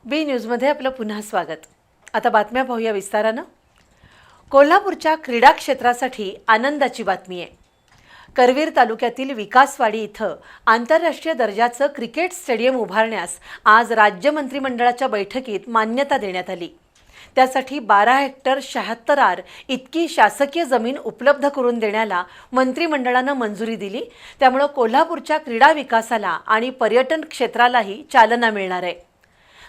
बी न्यूजमध्ये आपलं पुन्हा स्वागत। आता बातम्या पाहूया विस्तारानं। कोल्हापूरच्या क्रीडा क्षेत्रासाठी आनंदाची बातमी आहे। करवीर तालुक्यातील विकासवाडी इथं आंतरराष्ट्रीय दर्जाचं क्रिकेट स्टेडियम उभारण्यास आज राज्य मंत्रिमंडळाच्या बैठकीत मान्यता देण्यात आली। त्यासाठी 12 हेक्टर 76 आर इतकी शासकीय जमीन उपलब्ध करून देण्याला मंत्रिमंडळानं मंजुरी दिली। त्यामुळे कोल्हापूरच्या क्रीडा विकासाला आणि पर्यटन क्षेत्रालाही चालना मिळणार आहे।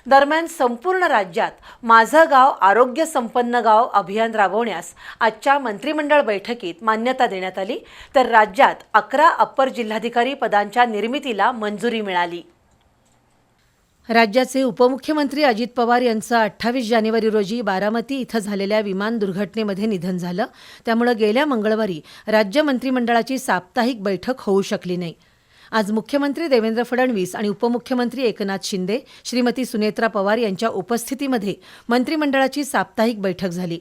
दरम्यान संपूर्ण राज्यात माझं गाव आरोग्य संपन्न गाव अभियान राबवण्यास आजच्या मंत्रिमंडळ बैठकीत मान्यता देण्यात आली, तर राज्यात 11 अप्पर जिल्हाधिकारी पदांच्या निर्मितीला मंजुरी मिळाली। राज्याचे उपमुख्यमंत्री अजित पवार यांचं 28 जानेवारी रोजी बारामती इथं झालेल्या विमान दुर्घटनेमध्ये निधन झालं। त्यामुळे गेल्या मंगळवारी राज्य मंत्रिमंडळाची साप्ताहिक बैठक होऊ शकली नाही। आज मुख्यमंत्री देवेंद्र फडणवीस आणि उपमुख्यमंत्री एकनाथ शिंदे, श्रीमती सुनेत्रा पवार यांच्या उपस्थितीमध्ये मंत्रिमंडळाची साप्ताहिक बैठक झाली।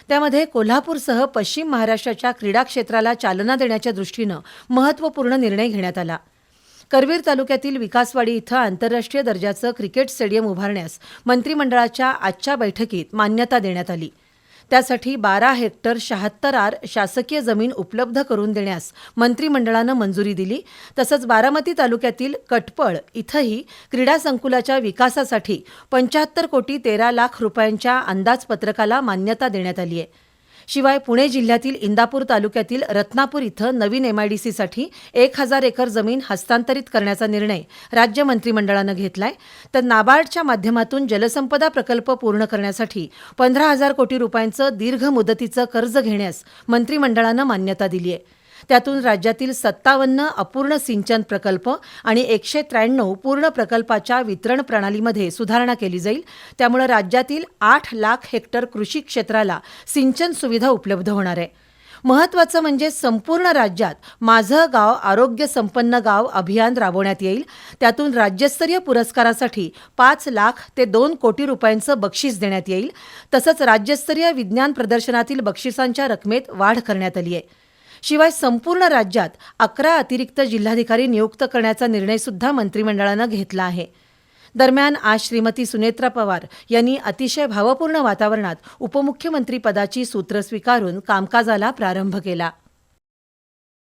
त्यामध्ये कोल्हापूरसह पश्चिम महाराष्ट्राच्या क्रीडा क्षेत्राला चालना देण्याच्या दृष्टीनं महत्त्वपूर्ण निर्णय घेण्यात आला। करवीर तालुक्यातील विकासवाडी इथं आंतरराष्ट्रीय दर्जाचं क्रिकेट स्टेडियम उभारण्यास मंत्रिमंडळाच्या आजच्या बैठकीत मान्यता देण्यात आली। त्यासाठी 12 हेक्टर 76 आर शासकीय जमीन उपलब्ध करून देण्यास मंत्रिमंडळानं मंजुरी दिली। तसंच बारामती तालुक्यातील कटपळ इथंही क्रीडा संकुलाच्या विकासासाठी 75 कोटी 13 लाख रुपयांच्या अंदाजपत्रकाला मान्यता देण्यात आली आहे। शिवाय पुणे जिल्ह्यातील इंदापूर तालुक्यातील रत्नापूर इथं नवीन MIDCसाठी 1000 एकर जमीन हस्तांतरित करण्याचा निर्णय राज्य मंत्रिमंडळानं घेतलाय। तर नाबार्डच्या माध्यमातून जलसंपदा प्रकल्प पूर्ण करण्यासाठी 15,000 कोटी रुपयांचं दीर्घ मुदतीचं कर्ज घेण्यास मंत्रिमंडळानं मान्यता दिली आहे। त्यातून राज्यातील 57 अपूर्ण सिंचन प्रकल्प आणि 193 पूर्ण प्रकल्पाच्या वितरण प्रणालीमध्ये सुधारणा केली जाईल। त्यामुळे राज्यातील 8 लाख हेक्टर कृषी क्षेत्राला सिंचन सुविधा उपलब्ध होणार आहे। महत्त्वाचं म्हणजे संपूर्ण राज्यात माझं गाव आरोग्य संपन्न गाव अभियान राबवण्यात येईल। त्यातून राज्यस्तरीय पुरस्कारासाठी 5 लाख ते 2 कोटी रुपयांचं बक्षीस देण्यात येईल। तसंच राज्यस्तरीय विज्ञान प्रदर्शनातील बक्षिसांच्या रकमेत वाढ करण्यात आली आहे। शिवाय संपूर्ण राज्यात 11 अतिरिक्त जिल्हाधिकारी नियुक्त करण्याचा निर्णय सुद्धा मंत्रिमंडळानं घेतला आहे। दरम्यान आज श्रीमती सुनेत्रा पवार यांनी अतिशय भावपूर्ण वातावरणात उपमुख्यमंत्री पदाची सूत्र स्वीकारून कामकाजाला प्रारंभ केला।